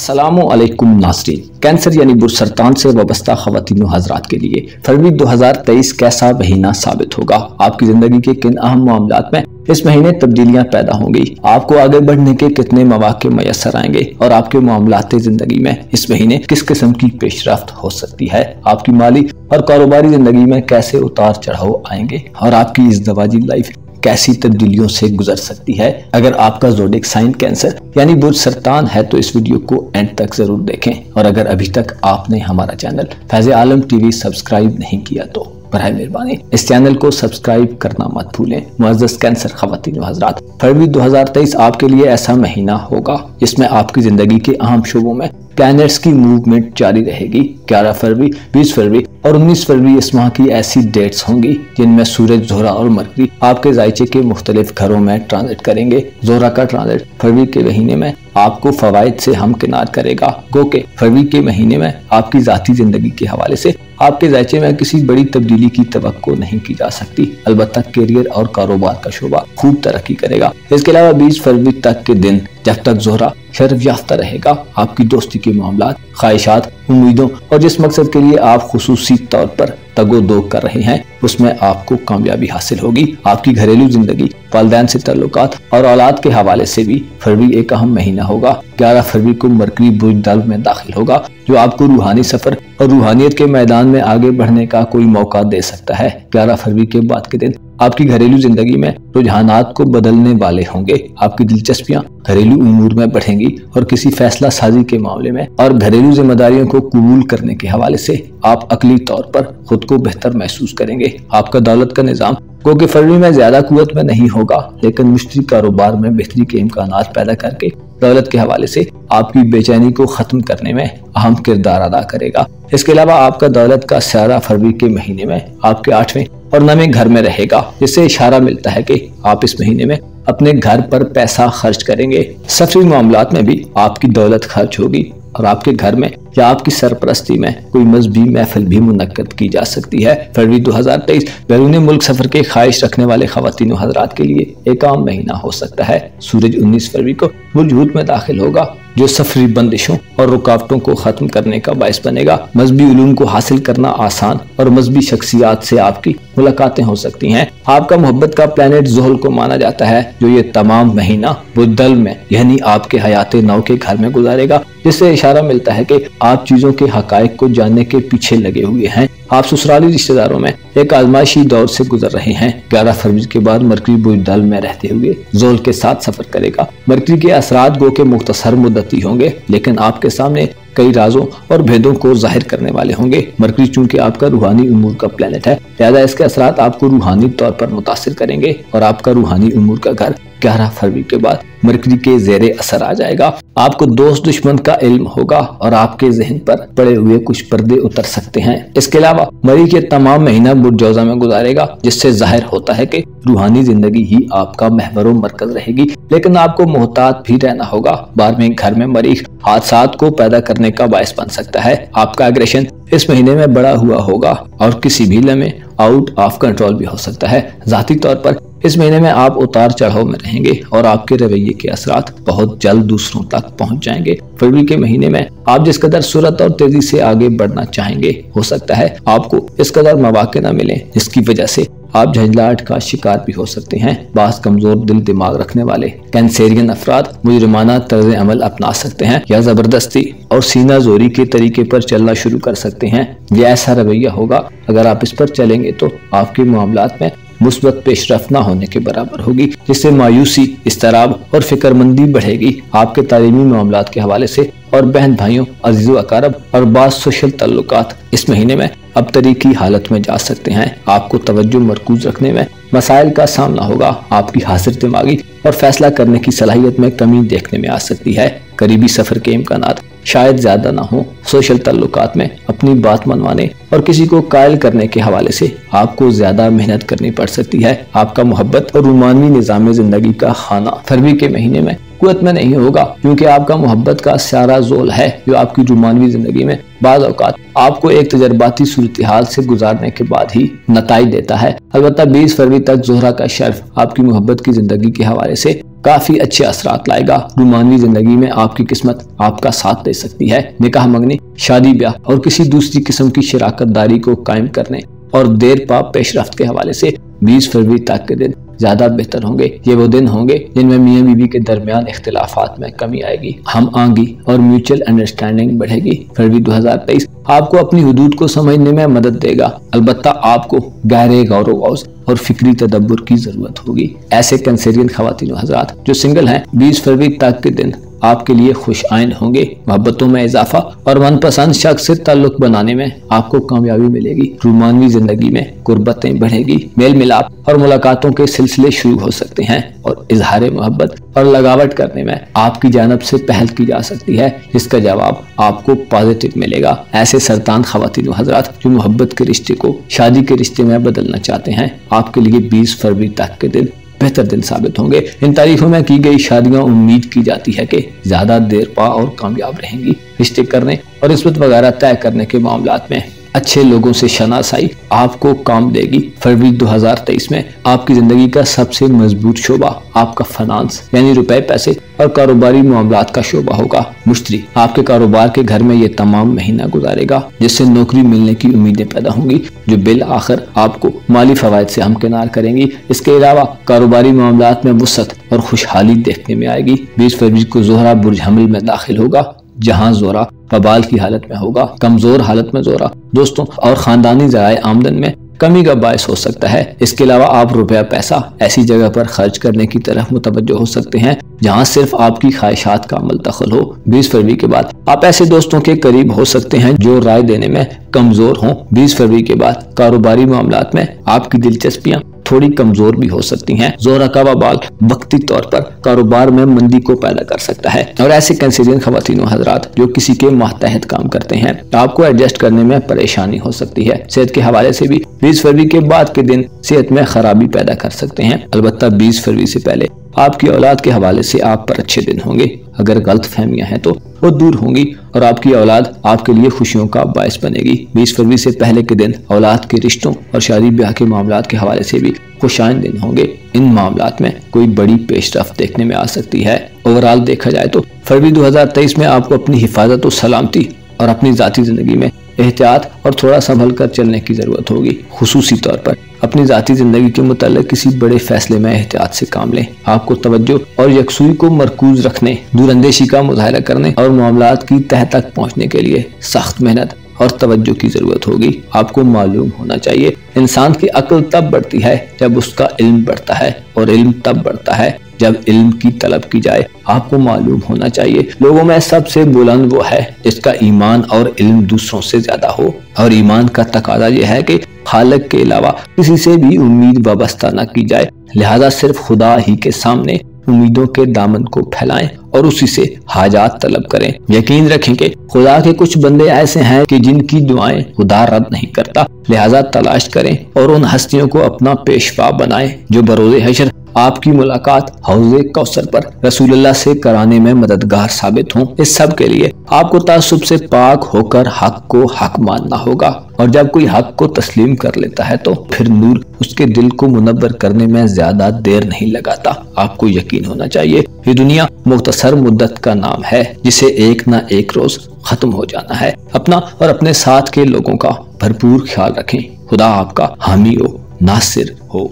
अस्सलामुअलैकुम नाज़रीन। कैंसर यानी बुरसरतान से वाबस्ता ख़वातीन हज़रात के लिए फरवरी 2023 कैसा महीना साबित होगा? आपकी जिंदगी के किन अहम मामलात में इस महीने तब्दीलियां पैदा होंगी? आपको आगे बढ़ने के कितने मौके मैसर आएंगे और आपके मामलात जिंदगी में इस महीने किस किस्म की पेशरफ्त हो सकती है? आपकी माली और कारोबारी जिंदगी में कैसे उतार चढ़ाव आएंगे और आपकी इज़्दवाजी लाइफ कैसी तब्दीलियों से गुजर सकती है? अगर आपका ज़ोडिक साइन कैंसर यानी बुरसरतान है तो इस वीडियो को एंड तक जरूर देखें। और अगर अभी तक आपने हमारा चैनल फैज़ आलम टीवी सब्सक्राइब नहीं किया तो बराए मेहरबानी इस चैनल को सब्सक्राइब करना मत भूलें। मुअज़्ज़ज़ कैंसर ख़वातीन व हज़रात, फरवरी 2023 आपके लिए ऐसा महीना होगा जिसमें आपकी जिंदगी के अहम शोबों में प्लैनेट्स की मूवमेंट जारी रहेगी। 11 फरवरी, 20 फरवरी और 19 फरवरी इस माह की ऐसी डेट्स होंगी जिनमें सूरज, ज़ोहरा और मरकरी आपके जायचे के मुख्तलिफ घरों में ट्रांजिट करेंगे। ज़ोहरा का ट्रांजिट फरवरी के महीने में आपको फवाइद से हमकिनार करेगा, गो के फरवरी के महीने में आपकी जाती जिंदगी के हवाले से आपके जायचे में किसी बड़ी तब्दीली की तवक्को नहीं की जा सकती। अलबत्ता करियर और कारोबार का शोबा खूब तरक्की करेगा। इसके अलावा 20 फरवरी तक के दिन जब तक ज़ोहरा शर्फ याफ्ता रहेगा, आपकी दोस्ती के मामलात, ख्वाहिशात, उम्मीदों और जिस मकसद के लिए आप खुसूसी तौर पर तगो-दो कर रहे हैं उसमें आपको कामयाबी हासिल होगी। आपकी घरेलू जिंदगी, वालिदैन से ताल्लुकात और औलाद के हवाले से भी फरवरी एक अहम महीना होगा। 11 फरवरी को मरकरी बुर्ज दल्व में दाखिल होगा जो आपको रूहानी सफर और रूहानियत के मैदान में आगे बढ़ने का कोई मौका दे सकता है। 11 फरवरी के बाद के दिन आपकी घरेलू जिंदगी में रुझानात को बदलने वाले होंगे। आपकी दिलचस्पियां घरेलू उमूर में बढ़ेंगी और किसी फैसला साजी के मामले में और घरेलू जिम्मेदारियों को कबूल करने के हवाले से आप अकली तौर पर खुद को बेहतर महसूस करेंगे। आपका दौलत का निजाम क्योंकि फरवरी में ज्यादा कुव्वत में नहीं होगा लेकिन मुश्तरी कारोबार में बेहतरी के इम्कानात पैदा करके दौलत के हवाले से आपकी बेचैनी को खत्म करने में अहम किरदार अदा करेगा। इसके अलावा आपका दौलत का सारा फरवरी के महीने में आपके 8वें और 9वें घर में रहेगा, जिससे इशारा मिलता है कि आप इस महीने में अपने घर पर पैसा खर्च करेंगे। सफरी मामलात में भी आपकी दौलत खर्च होगी और आपके घर में या आपकी सरपरस्ती में कोई मजहबी महफिल भी मुनक्कद की जा सकती है। फरवरी 2023 बैरून मुल्क सफर के ख्वाहिश रखने वाले ख़वातीन हज़रात के लिए एक आम महीना हो सकता है। सूरज 19 फरवरी को बुर्ज हूत में दाखिल होगा जो सफरी बंदिशों और रुकावटों को खत्म करने का बायस बनेगा। मजहबी उलूम को हासिल करना आसान और मजहबी शख्सियात से आपकी मुलाकातें हो सकती हैं। आपका मोहब्बत का प्लैनेट ज़ुहल को माना जाता है जो ये तमाम महीना बुर्ज दल्व में यानी आपके हयात नौ के घर में गुजारेगा, जिससे इशारा मिलता है कि आप चीजों के हकायक को जानने के पीछे लगे हुए हैं। आप ससुराली रिश्तेदारों में एक आजमाइशी दौर से गुजर रहे हैं। 11 फरवरी के बाद मरकरी बुर्ज दल्व में रहते हुए ज़ोल के साथ सफर करेगा। मरकरी के असरात गो के मुख्तसर मुद्दती होंगे लेकिन आपके सामने कई राजों और भेदों को जाहिर करने वाले होंगे। मरकरी चूंकि आपका रूहानी उमूर का प्लैनेट है लिहाजा इसके असरात आपको रूहानी तौर पर मुतासिर करेंगे और आपका रूहानी उमूर का घर 11 फरवरी के बाद मरकरी के ज़ेरे असर आ जाएगा। आपको दोस्त दुश्मन का इल्म होगा और आपके जहन पर पड़े हुए कुछ पर्दे उतर सकते हैं। इसके अलावा मई के तमाम महीना बुर्ज जौज़ा में गुजारेगा, जिससे जाहिर होता है कि रूहानी जिंदगी ही आपका महवर मरकज रहेगी, लेकिन आपको मोहतात भी रहना होगा। 12वें घर में मरीख हादसात को पैदा करने का बायस बन सकता है। आपका एग्रेशन इस महीने में बड़ा हुआ होगा और किसी भी लम्हे आउट ऑफ कंट्रोल भी हो सकता है। जाती तौर पर इस महीने में आप उतार चढ़ाव में रहेंगे और आपके रवैये के असरात बहुत जल्द दूसरों तक पहुंच जाएंगे। फरवरी के महीने में आप जिस कदर सूरत और तेजी से आगे बढ़ना चाहेंगे हो सकता है आपको इस कदर मौके न मिले, जिसकी वजह से आप झंझलाहट का शिकार भी हो सकते हैं। बास कमजोर दिल दिमाग रखने वाले कैंसेरियन अफराद मुजरिमाना तर्ज अमल अपना सकते हैं या जबरदस्ती और सीना जोरी के तरीके पर चलना शुरू कर सकते हैं। यह ऐसा रवैया होगा अगर आप इस पर चलेंगे तो आपके मामलात में मुस्बत पेशरफ्त न होने के बराबर होगी, जिससे मायूसी, इस्तराब और फिक्रमंदी बढ़ेगी। आपके तालीमी मामलात के हवाले से और बहन भाइयों, अजीज़ो अकारब और बास सोशल ताल्लुकात इस महीने में अब तरीकी हालत में जा सकते हैं। आपको तवज्जो मरकूज रखने में मसाइल का सामना होगा। आपकी हासिल दिमागी और फैसला करने की सलाहियत में कमी देखने में आ सकती है। करीबी सफर के इम्कानात शायद ज्यादा ना हो। सोशल ताल्लुकात में अपनी बात मनवाने और किसी को कायल करने के हवाले से आपको ज्यादा मेहनत करनी पड़ सकती है। आपका मोहब्बत और रूमानी निजाम जिंदगी का खाना फरवरी के महीने में कुव्वत में नहीं होगा, क्योंकि आपका मोहब्बत का सारा जोल है जो आपकी रूमानवी जिंदगी में बाज़ औक़ात आपको एक तजर्बाती सूरत हाल से गुजारने के बाद ही नताइज देता है। अलबत्ता 20 फरवरी तक ज़ोहरा का शर्फ आपकी मोहब्बत की जिंदगी के हवाले से काफी अच्छे असरात लाएगा। रूमानवी जिंदगी में आपकी किस्मत आपका साथ दे सकती है। निकाह मंगनी, शादी ब्याह और किसी दूसरी किस्म की शराकत दारी को कायम करने और देर पा पेशरफ्त के हवाले से 20 फरवरी तक के दिन ज्यादा बेहतर होंगे। ये वो दिन होंगे जिनमें मियां बीवी के दरमियान इख्तिलाफात में कमी आएगी, हम आंगी और म्यूचुअल अंडरस्टैंडिंग बढ़ेगी। फरवरी 2023 आपको अपनी हुदूद को समझने में मदद देगा। अलबत्ता आपको गहरे गौर गौस और फिक्री तदब्बुर की जरूरत होगी। ऐसे कैंसरियन ख्वातीन हज़रात जो सिंगल हैं, 20 फरवरी तक के दिन आपके लिए खुश आइन होंगे। मोहब्बतों में इजाफा और मनपसंद शख्स से ताल्लुक बनाने में आपको कामयाबी मिलेगी। रूमानवी जिंदगी में कुर्बतें बढ़ेगी, मेल मिलाप और मुलाकातों के सिलसिले शुरू हो सकते हैं और इजहार मोहब्बत और लगावट करने में आपकी जानब से पहल की जा सकती है, जिसका जवाब आपको पॉजिटिव मिलेगा। ऐसे सरतान ख्वातीन हज़रात जो मोहब्बत के रिश्ते को शादी के रिश्ते में बदलना चाहते हैं, आपके लिए 20 फरवरी तक के दिन बेहतर दिन साबित होंगे। इन तारीखों में की गई शादियां उम्मीद की जाती है कि ज्यादा देर पा और कामयाब रहेंगी। रिश्ते करने और रिश्वत वगैरह तय करने के मामलात में अच्छे लोगों से शनासाई आपको काम देगी। फरवरी 2023 में आपकी जिंदगी का सबसे मजबूत शोबा आपका फाइनेंस यानी रुपए पैसे और कारोबारी मामलात का शोबा होगा। मुश्तरी आपके कारोबार के घर में ये तमाम महीना गुजारेगा, जिससे नौकरी मिलने की उम्मीदें पैदा होंगी जो बिल आखिर आपको माली फवायद से हमकिनार करेंगी। इसके अलावा कारोबारी मामलात में वुसअत और खुशहाली देखने में आएगी। 20 फरवरी को ज़ोहरा बुर्ज हमिल में दाखिल होगा, जहां ज़ोहरा बबाल की हालत में होगा। कमजोर हालत में ज़ोहरा दोस्तों और खानदानी ज़राए आमदन में कमी का बायस हो सकता है। इसके अलावा आप रुपया पैसा ऐसी जगह पर खर्च करने की तरफ मुतवज्जो हो सकते हैं जहां सिर्फ आपकी ख्वाहिशात का अमल दखल हो। 20 फरवरी के बाद आप ऐसे दोस्तों के करीब हो सकते हैं जो राय देने में कमजोर हों। 20 फरवरी के बाद कारोबारी मामलात में आपकी दिलचस्पियां थोड़ी कमजोर भी हो सकती हैं। ज़ोहरा का वबाल वक्ती तौर पर कारोबार में मंदी को पैदा कर सकता है और ऐसे कैंसरियन ख्वातीन हज़रात जो किसी के मातहत काम करते हैं, आपको एडजस्ट करने में परेशानी हो सकती है। सेहत के हवाले से भी 20 फरवरी के बाद के दिन सेहत में खराबी पैदा कर सकते हैं। अलबत्ता 20 फरवरी से पहले आपकी औलाद के हवाले से आप पर अच्छे दिन होंगे। अगर गलत फहमियां हैं तो वो दूर होंगी और आपकी औलाद आपके लिए खुशियों का बायस बनेगी। 20 फरवरी से पहले के दिन औलाद के रिश्तों और शादी ब्याह के मामलात के हवाले से भी खुशाइन दिन होंगे। इन मामलात में कोई बड़ी पेशरफ्त देखने में आ सकती है। ओवरऑल देखा जाए तो फरवरी 2023 में आपको अपनी हिफाजत और सलामती और अपनी जाती जिंदगी में एहतियात और थोड़ा संभल कर चलने की जरूरत होगी। खुसूसी तौर पर अपनी जाती जिंदगी के मुताल्लिक किसी बड़े फैसले में एहतियात से काम लें। आपको तवज्जो और यकसुई को मरकूज रखने, दूरअंदेशी का मुजाहरा करने और मामलात की तह तक पहुंचने के लिए सख्त मेहनत और तवज्जो की जरूरत होगी। आपको मालूम होना चाहिए इंसान की अक्ल तब बढ़ती है जब उसका इल्म बढ़ता है और इल्म तब बढ़ता है जब इल्म की तलब की जाए। आपको मालूम होना चाहिए लोगों में सबसे बुलंद वो है जिसका ईमान और इल्म दूसरों से ज्यादा हो, और ईमान का तकाजा यह है कि खालिक के अलावा किसी से भी उम्मीद वाबस्ता न की जाए। लिहाजा सिर्फ खुदा ही के सामने उम्मीदों के दामन को फैलाएं और उसी से हाजात तलब करें। यकीन रखें कि खुदा के कुछ बंदे ऐसे हैं कि जिनकी दुआएं खुदा रद्द नहीं करता। लिहाजा तलाश करें और उन हस्तियों को अपना पेशवा बनाएं जो बरोज़े हशर आपकी मुलाकात हौज़े कौसर पर रसूलुल्लाह से कराने में मददगार साबित हों। इस सब के लिए आपको तासुब से पाक होकर हक को हक मानना होगा, और जब कोई हक को तस्लीम कर लेता है तो फिर नूर उसके दिल को मुनव्वर करने में ज्यादा देर नहीं लगाता। आपको यकीन होना चाहिए ये दुनिया मुख्तसर मुद्दत का नाम है जिसे एक ना एक रोज खत्म हो जाना है। अपना और अपने साथ के लोगों का भरपूर ख्याल रखें। खुदा आपका हामी हो, नासिर हो।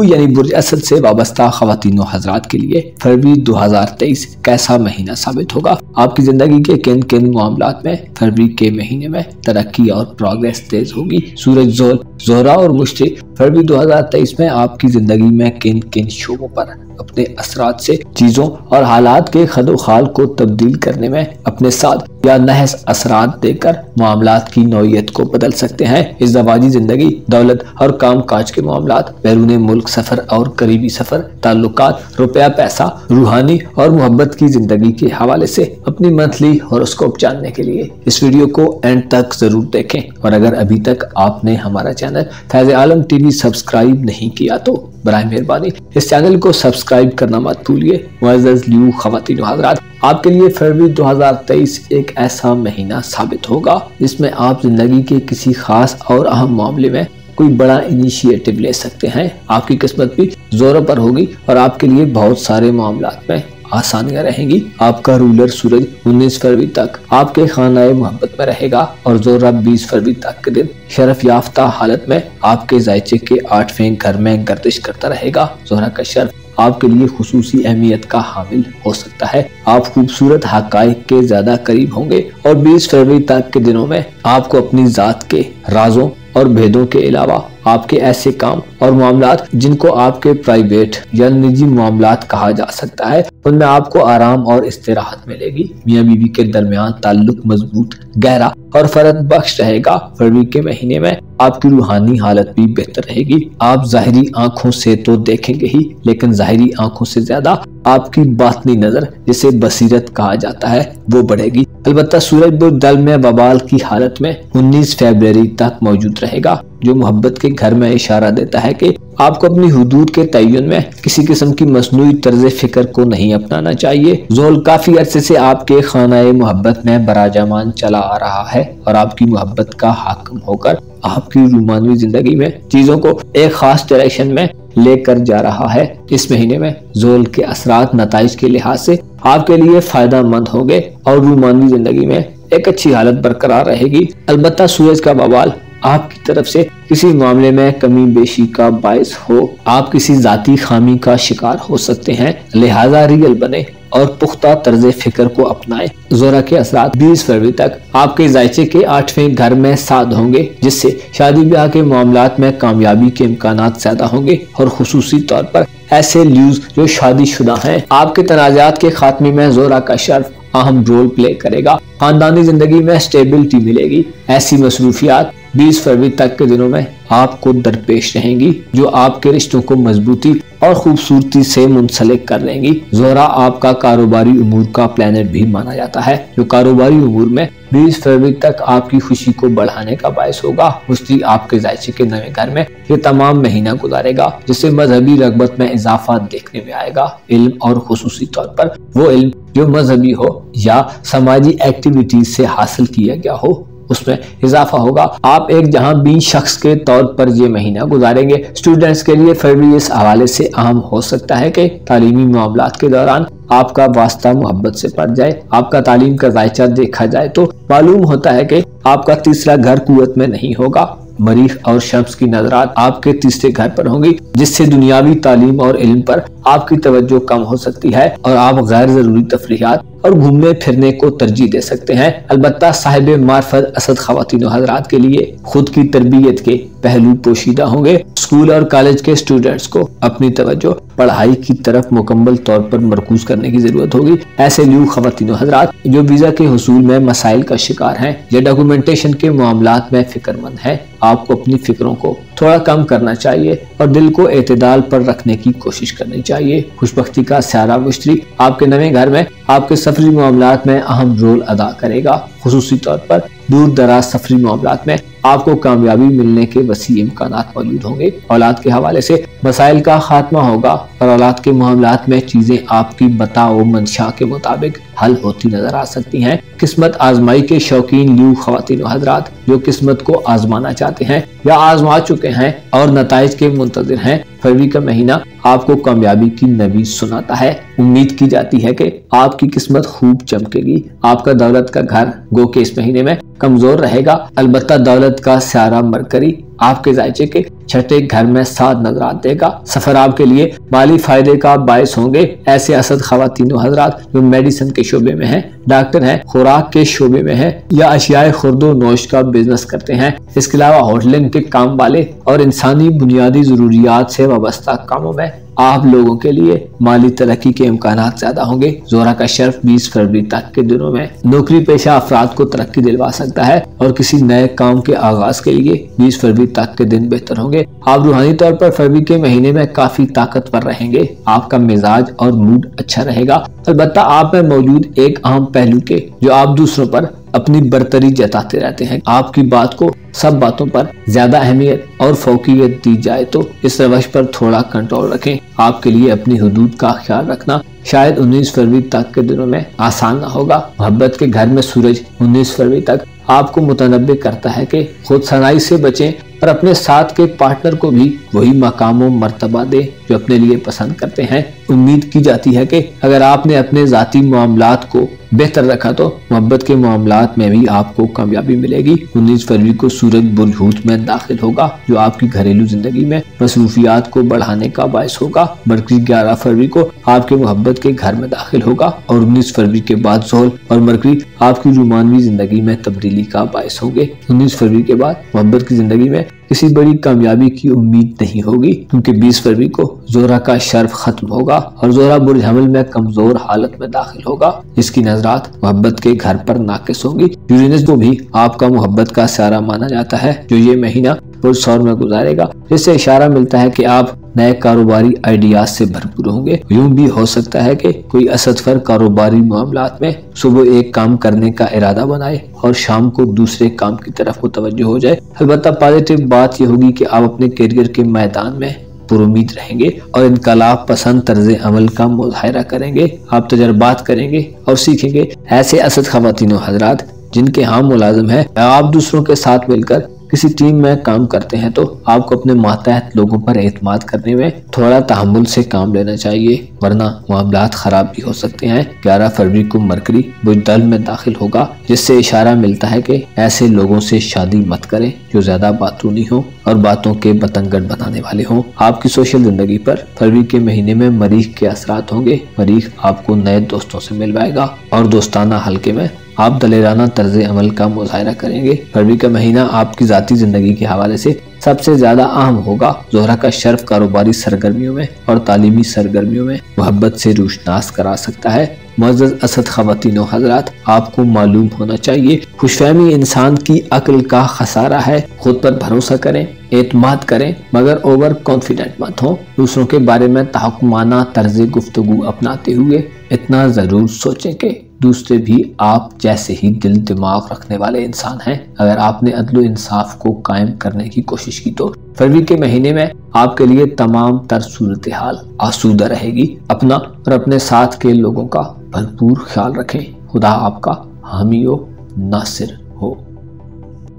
यानी बुर्ज असद से वाबस्ता ख्वातीन हजरात के लिए फरवरी 2023 कैसा महीना साबित होगा। आपकी जिंदगी के किन किन मामलात में फरवरी के महीने में तरक्की और प्रोग्रेस तेज होगी। सूरज ज़ोहरा और मुश्तरी फरवरी 2023 में आपकी जिंदगी में किन किन शोबों पर अपने असरात से चीजों और हालात के खदोखाल को तब्दील करने में अपने साथ या नहस असरात देकर मामलात की नौयत को बदल सकते हैं। इस ज़वाजी जिंदगी, दौलत और काम काज के मामलात, बैरून मुल्क सफर और करीबी सफर, ताल्लुकात, रुपया पैसा, रूहानी और मोहब्बत की जिंदगी के हवाले से अपनी मंथली हॉरोस्कोप जानने के लिए इस वीडियो को एंड तक जरूर देखें। और अगर अभी तक आपने हमारा चैनल फैज़ आलम टीवी सब्सक्राइब नहीं किया तो बराए मेहरबानी इस चैनल को सब्सक्राइब करना मत भूलिए। मुअज़्ज़ज़ ल्यू ख़वातीन व हज़रात, आपके लिए फरवरी 2023 एक ऐसा महीना साबित होगा जिसमें आप जिंदगी के किसी खास और अहम मामले में कोई बड़ा इनिशिएटिव ले सकते हैं। आपकी किस्मत भी जोरों पर होगी और आपके लिए बहुत सारे मामलात में आसानियां रहेंगी। आपका रूलर सूरज 19 फरवरी तक आपके खानाए मोहब्बत में रहेगा और जोरा 20 फरवरी तक के दिन शरफ याफ्ता हालत में आपके जायचे के 8वें घर में गर्दिश करता रहेगा। जोरा का शर्फ आपके लिए खुसूसी अहमियत का हामिल हो सकता है। आप खूबसूरत हकाइक के ज्यादा करीब होंगे और 20 फरवरी तक के दिनों में आपको अपनी जात के राजों और भेदों के अलावा आपके ऐसे काम और मामलात जिनको आपके प्राइवेट या निजी मामलात कहा जा सकता है उनमें आपको आराम और इस्तिराहत मिलेगी। मियां बीवी के दरमियान ताल्लुक मजबूत, गहरा और फरद बख्श रहेगा। फरवरी के महीने में आपकी रूहानी हालत भी बेहतर रहेगी। आप जाहिरी आंखों से तो देखेंगे ही, लेकिन जाहिरी आंखों से ज्यादा आपकी बातनी नजर, जिसे बसीरत कहा जाता है, वो बढ़ेगी। अलबत्ता सूरज बुर्दल में बबाल की हालत में 19 फरवरी तक मौजूद रहेगा, जो मोहब्बत के घर में इशारा देता है कि आपको अपनी हुदूद के तयन में किसी किस्म की मसनूई तर्ज फिक्र को नहीं अपनाना चाहिए। जोल काफी अरसे से आपके खानाए मोहब्बत में बराजमान चला आ रहा है और आपकी मोहब्बत का हाकिम होकर आपकी रूमानवी जिंदगी में चीजों को एक खास डायरेक्शन में लेकर जा रहा है। इस महीने में जोल के असरात नताइज के लिहाज से आपके लिए फायदा मंद होंगे और रूमानवी जिंदगी में एक अच्छी हालत बरकरार रहेगी। अलबत्ता सूरज का बवाल आपकी तरफ से किसी मामले में कमी बेशी का बायस हो, आप किसी जाती खामी का शिकार हो सकते हैं। लिहाजा रियल बने और पुख्ता तर्ज फिक्र को अपनाएं। जोरा के असरात 20 फरवरी तक आपके जायचे के 8वें घर में साध होंगे, जिससे शादी ब्याह के मामलात में कामयाबी के इम्कानात ज्यादा होंगे और खुसूसी तौर पर ऐसे ल्यूज जो शादीशुदा हैं। आपके तनाजात के खात्मे में जोरा का शर्फ अहम रोल प्ले करेगा। खानदानी जिंदगी में स्टेबिलिटी मिलेगी। ऐसी मसरूफियात 20 फरवरी तक के दिनों में आपको दरपेश रहेंगी जो आपके रिश्तों को मजबूती और खूबसूरती से मुंसलिक कर लेंगी। जोरा आपका कारोबारी उमूर का प्लैनेट भी माना जाता है, जो कारोबारी उमूर में 20 फरवरी तक आपकी खुशी को बढ़ाने का बायस होगा। मुस्ती आपके जायचे के नए घर में ये तमाम महीना गुजारेगा, जिससे मजहबी रगबत में इजाफा देखने में आएगा। इल्म और खुसूसी तौर पर वो इल्म जो मजहबी हो या समाजी एक्टिविटीज से हासिल किया गया हो, उसमें इजाफा होगा। आप एक जहां बीन शख्स के तौर पर ये महीना गुजारेंगे। स्टूडेंट्स के लिए फरवरी इस हवाले से अहम हो सकता है कि तालीमी मामलात के दौरान आपका वास्ता मोहब्बत से पड़ जाए। आपका तालीम का जायचा देखा जाए तो मालूम होता है कि आपका तीसरा घर कुव्वत में नहीं होगा। मरीख और शम्स की नजरात आपके तीसरे घर पर होंगी, जिससे दुनियावी तालीम और इल्म पर आपकी तवज्जो कम हो सकती है और आप गैर जरूरी तफरीहात और घूमने फिरने को तरजीह दे सकते हैं। अलबत्ता साहिब मार्फत असद ख़वातीन व हज़रात के लिए खुद की तरबियत के पहलू पोशीदा होंगे। स्कूल और कॉलेज के स्टूडेंट्स को अपनी तवज्जो पढ़ाई की तरफ मुकम्मल तौर पर मरकूज करने की जरूरत होगी। ऐसे ल्यू ख़वातीन व हज़रात जो वीजा के हुसूल में मसाइल का शिकार हैं या डॉक्यूमेंटेशन के मामलात में फिक्रमंद हैं, आपको अपनी फिक्रों को थोड़ा कम करना चाहिए और दिल को एतदाल पर रखने की कोशिश करनी चाहिए। खुशबख्ती का स्यारा मुश्तरी आपके नए घर में आपके सफरी मामलात में अहम रोल अदा करेगा। खुसूसी तौर पर दूर दराज सफरी मामलात में आपको कामयाबी मिलने के वसी इम्कानात मौजूद होंगे। औलाद के हवाले से मसाइल का खात्मा होगा और औलाद के मामलात में चीजें आपकी बताओ मंशा के मुताबिक हल होती नजर आ सकती हैं। किस्मत आजमाई के शौकीन ल्यू ख़वातीन व हज़रात जो किस्मत को आजमाना चाहते हैं या आजमा चुके हैं और नताइज के मुंतज़िर हैं, फरवरी का महीना आपको कामयाबी की नबी सुनाता है। उम्मीद की जाती है कि आपकी किस्मत खूब चमकेगी। आपका दौलत का घर गो के इस महीने में कमजोर रहेगा। अलबत्ता दौलत का स्यारा मरकरी आपके जायचे के छठे घर में साथ नजर देगा। सफर आपके लिए माली फायदे का बायस होंगे। ऐसे असद ख़वातीन व हज़रात जो मेडिसिन के शोबे में हैं, डॉक्टर हैं, खुराक के शोबे में हैं या अशियाए खुर्दो नोश का बिजनेस करते हैं, इसके अलावा होटलिंग के काम वाले और इंसानी बुनियादी जरूरियात से वाबस्ता कामों में आप लोगों के लिए माली तरक्की के इम्कानात ज्यादा होंगे। ज़ोहरा का शर्फ 20 फरवरी तक के दिनों में नौकरी पेशा अफराद को तरक्की दिलवा सकता है और किसी नए काम के आगाज के लिए 20 फरवरी तक के दिन बेहतर होंगे। आप रूहानी तौर पर फरवरी के महीने में काफी ताकतवर रहेंगे। आपका मिजाज और मूड अच्छा रहेगा। अलबत्ता आप में मौजूद एक अहम पहलू के जो आप दूसरों पर अपनी बरतरी जताते रहते हैं। आपकी बात को सब बातों पर ज्यादा अहमियत और फोकियत दी जाए तो इस रवश पर थोड़ा कंट्रोल रखें। आपके लिए अपनी हुदूद का ख्याल रखना शायद 19 फरवरी तक के दिनों में आसान न होगा। मोहब्बत के घर में सूरज 19 फरवरी तक आपको मुतनब्बे करता है कि खुद सनाई से बचें और अपने साथ के पार्टनर को भी वही मकाम मर्तबा दे जो अपने लिए पसंद करते हैं। उम्मीद की जाती है कि अगर आपने अपने जाती मामलात को बेहतर रखा तो मोहब्बत के मामलात में भी आपको कामयाबी मिलेगी। 19 फरवरी को सूरज बुर्ज हूत में दाखिल होगा जो आपकी घरेलू जिंदगी में मसरूफियात को बढ़ाने का बायस होगा। मरकरी 11 फरवरी को आपके मोहब्बत के घर में दाखिल होगा और 19 फरवरी के बाद ज़ोहल और मरकरी आपकी रोमानवी जिंदगी में तब्दीली का बायस होंगे। 19 फरवरी के बाद मोहब्बत की जिंदगी में किसी बड़ी कामयाबी की उम्मीद नहीं होगी क्योंकि 20 फरवरी को ज़ोहरा का शर्फ खत्म होगा और ज़ोहरा बुर्ज हमल में कमजोर हालत में दाखिल होगा जिसकी नजरात मोहब्बत के घर पर नाकिस होंगी। यूरेनस को भी आपका मोहब्बत का सारा माना जाता है जो ये महीना बुर्ज सौर में गुजारेगा, जिससे इशारा मिलता है कि आप नए कारोबारी आइडियाज से भरपूर होंगे। यूं भी हो सकता है कि कोई असदफर कारोबारी मामलात में सुबह एक काम करने का इरादा बनाए और शाम को दूसरे काम की तरफ मुतवज्जो हो जाए। अलबत्ता पॉजिटिव बात यह होगी कि आप अपने करियर के मैदान में पुरुमीद रहेंगे और इनकलाब पसंद तर्ज अमल का मुजाहिरा करेंगे। आप तजर्बात करेंगे और सीखेंगे। ऐसे असद खवातीन हजरात जिनके यहाँ मुलाजिम है, आप दूसरों के साथ मिलकर किसी टीम में काम करते हैं तो आपको अपने मातहत लोगों पर एतमाद करने में थोड़ा तहम्मुल से काम लेना चाहिए, वरना मामलात खराब भी हो सकते हैं। 11 फरवरी को मरकरी बुजदल में दाखिल होगा जिससे इशारा मिलता है कि ऐसे लोगों से शादी मत करें जो ज्यादा बातूनी हो और बातों के बतंगड़ बनाने वाले हों। आपकी सोशल जिंदगी पर फरवरी के महीने में मरीख के असरात होंगे। मरीख आपको नए दोस्तों से मिलवाएगा और दोस्ताना हल्के में आप दलेराना तर्ज अमल का मुजाहिरा करेंगे। फरवरी का महीना आपकी जाती जिंदगी के हवाले से सबसे ज्यादा अहम होगा। ज़ोहरा का शर्फ कारोबारी सरगर्मियों में और तालीमी सरगर्मियों में मोहब्बत से रूशनास करा सकता है। मुअज़्ज़ज़ असद ख़वातीनो हज़रात, आपको मालूम होना चाहिए खुशफहमी इंसान की अक्ल का खसारा है। खुद पर भरोसा करें, एतमाद करें, मगर ओवर कॉन्फिडेंट मत हो। दूसरों के बारे में तहक्कुमाना तर्ज गुफ्तगू अपनाते हुए इतना जरूर सोचें कि दूसरे भी आप जैसे ही दिल दिमाग रखने वाले इंसान हैं। अगर आपने अदल इंसाफ को कायम करने की कोशिश की तो फरवरी के महीने में आपके लिए तमाम तर सूरत हाल आसूदा रहेगी। अपना और अपने साथ के लोगों का भरपूर ख्याल रखें। खुदा आपका हामी हो, नासिर हो।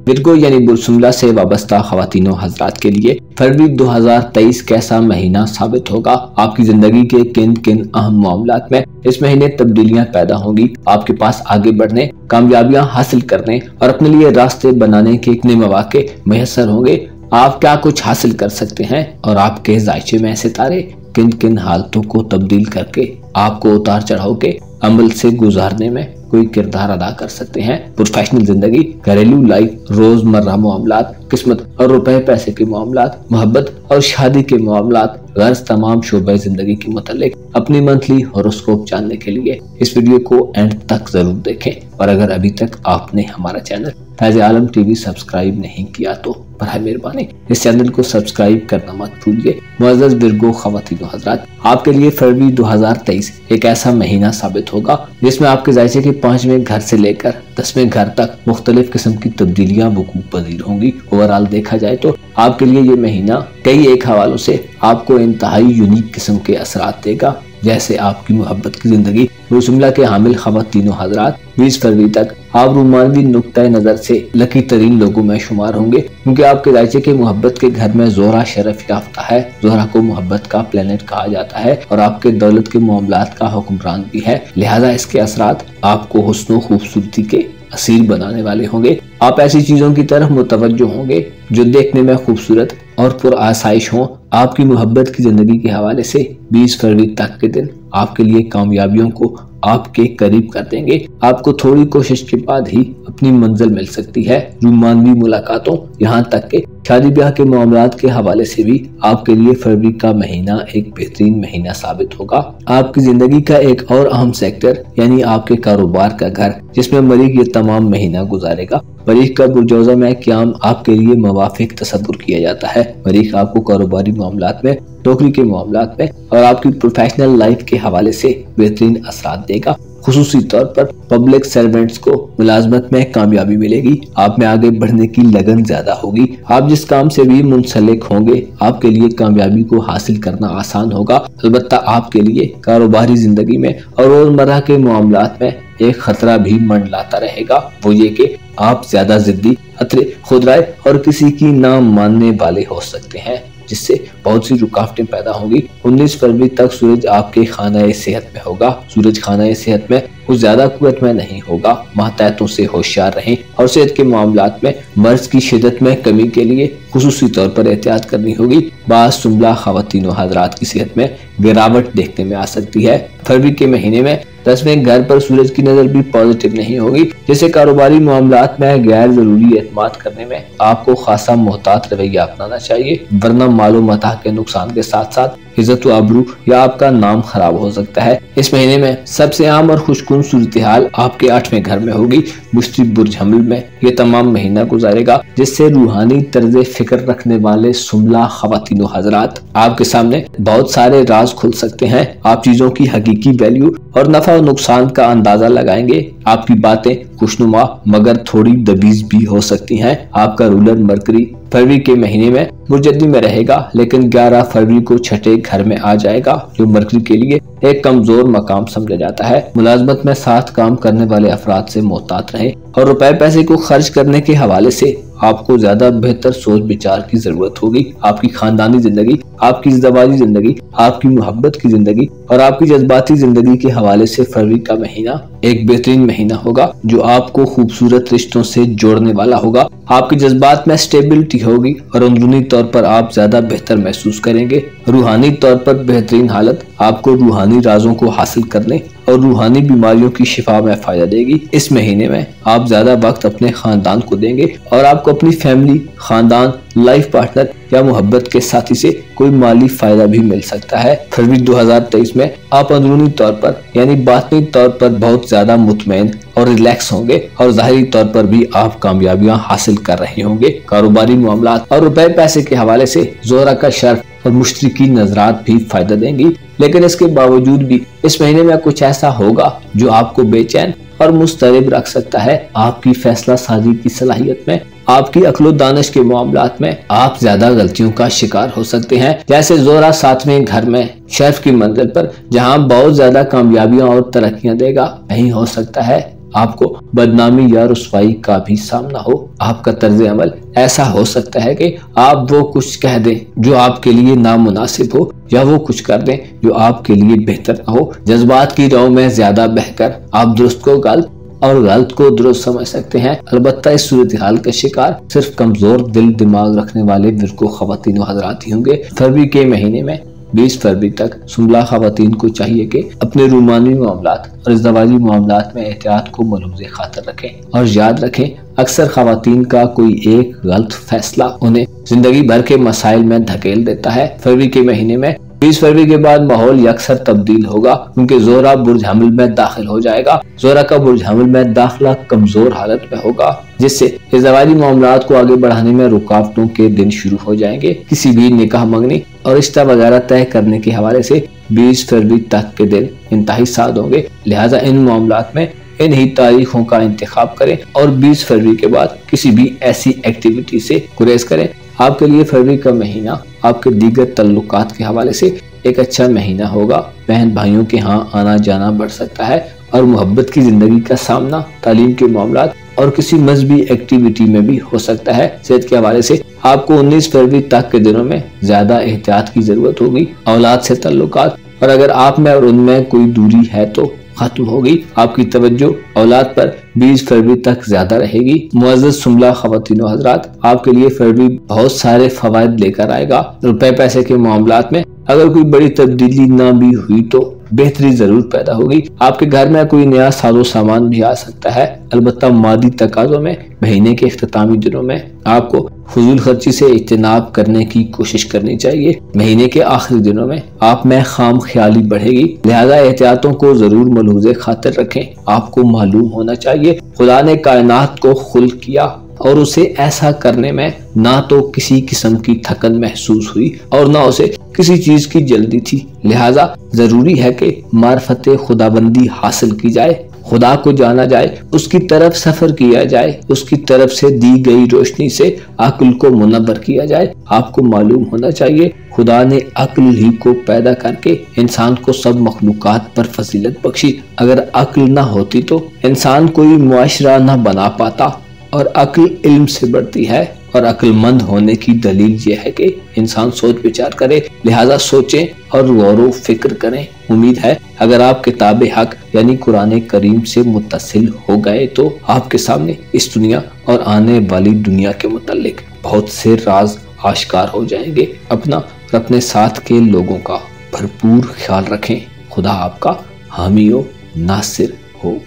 विर्गो यानी बुरसुमला से वाबस्ता ख़वातीनो हजरात के लिए फरवरी 2023 कैसा महीना साबित होगा। आपकी जिंदगी के किन किन अहम मामलात में इस महीने तब्दीलियां पैदा होंगी। आपके पास आगे बढ़ने, कामयाबियां हासिल करने और अपने लिए रास्ते बनाने के कितने मौके मैसर होंगे। आप क्या कुछ हासिल कर सकते हैं और आपके जायचे में सितारे किन किन हालतों को तब्दील करके आपको उतार चढ़ाव के अमल से गुजारने में कोई किरदार अदा कर सकते हैं। प्रोफेशनल जिंदगी, घरेलू लाइफ, रोजमर्रा मामलात, किस्मत और रुपए पैसे के मामलात, मोहब्बत और शादी के मामलात, गर्ज तमाम शोबे जिंदगी के मुतालिक अपनी मंथली हॉरोस्कोप जानने के लिए इस वीडियो को एंड तक जरूर देखें। और अगर अभी तक आपने हमारा चैनल फैज़ आलम टीवी सब्सक्राइब नहीं किया तो बराए मेहरबानी इस चैनल को सब्सक्राइब करना मत भूलिए। मुअज़्ज़ज़ विर्गो ख़वातीनो हज़रात, आपके लिए फरवरी 2023 एक ऐसा महीना साबित होगा जिसमें आपके जायचे के 5वें घर से लेकर 10वें घर तक मुख्तलिफ किस्म की तब्दीलियां वकूअ पज़ीर होंगी। ओवरऑल देखा जाए तो आपके लिए ये महीना कई एक हवालों से आपको इंतहाई यूनिक किस्म के असरात देगा। जैसे आपकी मोहब्बत की जिंदगी बुरसुमला के हामिल ख़वातीनो हज़रात 20 फरवरी तक आप रोमानवी नुक्ता नजर से लकी तरीन लोगों में शुमार होंगे क्योंकि आपके जायचे के मोहब्बत के घर में ज़ोहरा शरफ याफ्ता है। ज़ोहरा को मोहब्बत का प्लेनेट कहा जाता है और आपके दौलत के मामलात का हुक्मरान भी है। लिहाजा इसके असरात आपको हुस्न खूबसूरती के असीर बनाने वाले होंगे। आप ऐसी चीजों की तरफ मुतवज्जो होंगे जो देखने में खूबसूरत और पुरआसाइश हों। आपकी मोहब्बत की जिंदगी के हवाले से 20 फरवरी तक के दिन आपके लिए कामयाबियों को आपके करीब कर देंगे। आपको थोड़ी कोशिश के बाद ही अपनी मंजिल मिल सकती है। रूमानवी मुलाकातों यहाँ तक के शादी ब्याह के मामलात के हवाले से भी आपके लिए फरवरी का महीना एक बेहतरीन महीना साबित होगा। आपकी जिंदगी का एक और अहम सेक्टर यानी आपके कारोबार का घर, जिसमें मरीख ये तमाम महीना गुजारेगा। मरीख का बुरजौजा में क्याम आपके लिए मवाफिक तसव्वुर किया जाता है। मरीख आपको कारोबारी मामलात में, नौकरी के मामलात में और आपकी प्रोफेशनल लाइफ के हवाले से बेहतरीन असरात देगा। खुसूसी तौर पर पब्लिक सर्वेंट्स को मुलाजमत में कामयाबी मिलेगी। आप में आगे बढ़ने की लगन ज्यादा होगी। आप जिस काम से भी मुंसलिक होंगे आपके लिए कामयाबी को हासिल करना आसान होगा। अलबत्ता आपके लिए कारोबारी जिंदगी में और रोजमर्रा के मामलात में एक खतरा भी मंडलाता रहेगा। वो ये कि आप ज्यादा जिद्दी, खतरे, खुदराए और किसी की ना मानने वाले हो सकते हैं, जिससे बहुत सी रुकावटें पैदा होंगी। 19 फरवरी तक सूरज आपके खाना सेहत में होगा। सूरज खाना सेहत में कुछ ज्यादा कुव्वत में नहीं होगा। मातहतों से होशियार रहें और सेहत के मामलात में मर्ज की शिद्दत में कमी के लिए खुसूसी तौर पर एहतियात करनी होगी। बाज़ सुंबला ख़वातीन व हज़रात की सेहत में गिरावट देखने में आ सकती है। फरवरी के महीने में 10वें घर पर सूरज की नजर भी पॉजिटिव नहीं होगी, जिससे कारोबारी मामलात में गैर जरूरी एतमाद करने में आपको खासा मोहतात रवैया अपनाना चाहिए, वरना मालो मताह के नुकसान के साथ साथ इज्जत व आबरू या आपका नाम खराब हो सकता है। इस महीने में सबसे आम और खुशकुन सूरत हाल आपके 8वें घर में होगी। मुश्तरी बुर्ज हमल में ये तमाम महीना गुजारेगा, जिससे रूहानी तर्ज फिक्र रखने वाले सुमला ख़वातीन व हज़रात आपके सामने बहुत सारे राज खुल सकते हैं। आप चीजों की हकीकी वैल्यू और नफा और नुकसान का अंदाजा लगाएंगे। आपकी बातें खुशनुमा मगर थोड़ी दबीज भी हो सकती हैं। आपका रूलर मरकरी फरवरी के महीने में मुर्जदी में रहेगा, लेकिन 11 फरवरी को छठे घर में आ जाएगा, जो मरकरी के लिए एक कमजोर मकाम समझा जाता है। मुलाजमत में साथ काम करने वाले अफराद से मोहतात रहें और रुपए पैसे को खर्च करने के हवाले से आपको ज्यादा बेहतर सोच विचार की जरूरत होगी। आपकी खानदानी जिंदगी, आपकी ज़वाजी जिंदगी, आपकी मोहब्बत की जिंदगी और आपकी जज्बाती जिंदगी के हवाले से फरवरी का महीना एक बेहतरीन महीना होगा, जो आपको खूबसूरत रिश्तों से जोड़ने वाला होगा। आपके जज्बात में स्टेबिलिटी होगी और अंदरूनी तौर पर आप ज्यादा बेहतर महसूस करेंगे। रूहानी तौर पर बेहतरीन हालत आपको रूहानी राजों को हासिल करने और रूहानी बीमारियों की शिफा में फायदा देगी। इस महीने में आप ज्यादा वक्त अपने खानदान को देंगे और आपको अपनी फैमिली, खानदान, लाइफ पार्टनर या मोहब्बत के साथी से कोई माली फायदा भी मिल सकता है। फरवरी 2023 में आप अंदरूनी तौर पर यानी बातनी तौर पर बहुत ज्यादा मुतमईन और रिलैक्स होंगे और जाहिरी तौर पर भी आप कामयाबियां हासिल कर रहे होंगे। कारोबारी मामलात और रुपए पैसे के हवाले से जोरा का शर्फ और मुश्तरी की नजरात भी फायदा देंगी, लेकिन इसके बावजूद भी इस महीने में कुछ ऐसा होगा जो आपको बेचैन और मुस्तरब रख सकता है। आपकी फैसला साजी की सलाहियत में, आपकी अक्लो दानिश के मामलात में आप ज्यादा गलतियों का शिकार हो सकते हैं। जैसे जोरा 7वें घर में शेफ की मंजिल पर, जहां बहुत ज्यादा कामयाबियां और तरक्कियां देगा, नहीं हो सकता है आपको बदनामी या रुसवाई का भी सामना हो। आपका तर्ज अमल ऐसा हो सकता है कि आप वो कुछ कह दें जो आपके लिए नामुनासिब हो, या वो कुछ कर दें जो आपके लिए बेहतर ना हो। जज्बात की राह में ज्यादा बहकर आप दुरुस्त को गलत और गलत को दुरुस्त समझ सकते हैं। अलबत्ता इस सूरत हाल का शिकार सिर्फ कमजोर दिल दिमाग रखने वाले बिरको ख़वातीन व हज़रात ही होंगे। फरवरी के महीने में 20 फरवरी तक सुमला ख़वातीन को चाहिए कि अपने रूमानी मामलात और ज़वाजी मामलात में एहतियात को मलूज़े खातर रखें और याद रखें, अक्सर ख़वातीन का कोई एक गलत फैसला उन्हें जिंदगी भर के मसाइल में धकेल देता है। फरवरी के महीने में 20 फरवरी के बाद माहौल अक्सर तब्दील होगा, क्योंकि जोरा बुर्ज हमल में दाखिल हो जाएगा। जोरा का बुर्ज हमल में दाखिला कमजोर हालत में होगा, जिससे ज़वाजी मामलात को आगे बढ़ाने में रुकावटों के दिन शुरू हो जाएंगे। किसी भी निकाह मंगनी और रिश्ता वगैरह तय करने के हवाले से 20 फरवरी तक के दिन इंतहाई साद होंगे। लिहाजा इन मामलात में इन ही तारीखों का इंतखाब करें और 20 फरवरी के बाद किसी भी ऐसी एक्टिविटी से गुरेज करें। आपके लिए फरवरी का महीना आपके दीगर तल्लुकात के हवाले से एक अच्छा महीना होगा। बहन भाइयों के यहाँ आना जाना बढ़ सकता है और मोहब्बत की जिंदगी का सामना तालीम के मामलात और किसी मजहबी एक्टिविटी में भी हो सकता है। सेहत के हवाले से आपको 19 फरवरी तक के दिनों में ज्यादा एहतियात की जरूरत होगी। औलाद से तल्लुकात और अगर आप में और उनमें कोई दूरी है तो खत्म होगी। आपकी तवज्जो औलाद पर 20 फरवरी तक ज्यादा रहेगी। मुअज़्ज़ज़ सुमला ख़वातीन व हज़रात, आपके लिए फरवरी बहुत सारे फवायद लेकर आएगा। रुपए पैसे के मामलात में अगर कोई बड़ी तब्दीली ना भी हुई तो बेहतरी जरूर पैदा होगी। आपके घर में कोई नया साजो सामान भी आ सकता है। अलबत्ता मादी तकाज़ों में महीने के इख्तितामी दिनों में आपको फजूल खर्ची से इज्तनाब करने की कोशिश करनी चाहिए। महीने के आखिरी दिनों में आप में खाम ख्याली बढ़ेगी, लिहाजा एहतियातों को जरूर मलहूज़े खातिर रखें। आपको मालूम होना चाहिए खुदा ने कायनात को खुल्क किया और उसे ऐसा करने में ना तो किसी किस्म की थकन महसूस हुई और ना उसे किसी चीज की जल्दी थी। लिहाजा जरूरी है कि मार्फते खुदाबंदी हासिल की जाए, खुदा को जाना जाए, उसकी तरफ सफर किया जाए, उसकी तरफ से दी गई रोशनी से अक्ल को मुनव्वर किया जाए। आपको मालूम होना चाहिए खुदा ने अक्ल ही को पैदा करके इंसान को सब मखलूकात पर फजीलत बख्शी। अगर अक्ल ना होती तो इंसान कोई मुआशरा ना बना पाता और अक्ल इल्म से बढ़ती है और अक्लमंद होने की दलील यह है कि इंसान सोच विचार करे। लिहाजा सोचें और गौर फिक्र करें। उम्मीद है अगर आप किताब हक यानी कुरान करीम से मुत्तसिल हो गए तो आपके सामने इस दुनिया और आने वाली दुनिया के मुतालिक बहुत से राज आश्कार हो जाएंगे। अपना और अपने साथ के लोगों का भरपूर ख्याल रखें। खुदा आपका हामी व नासिर हो।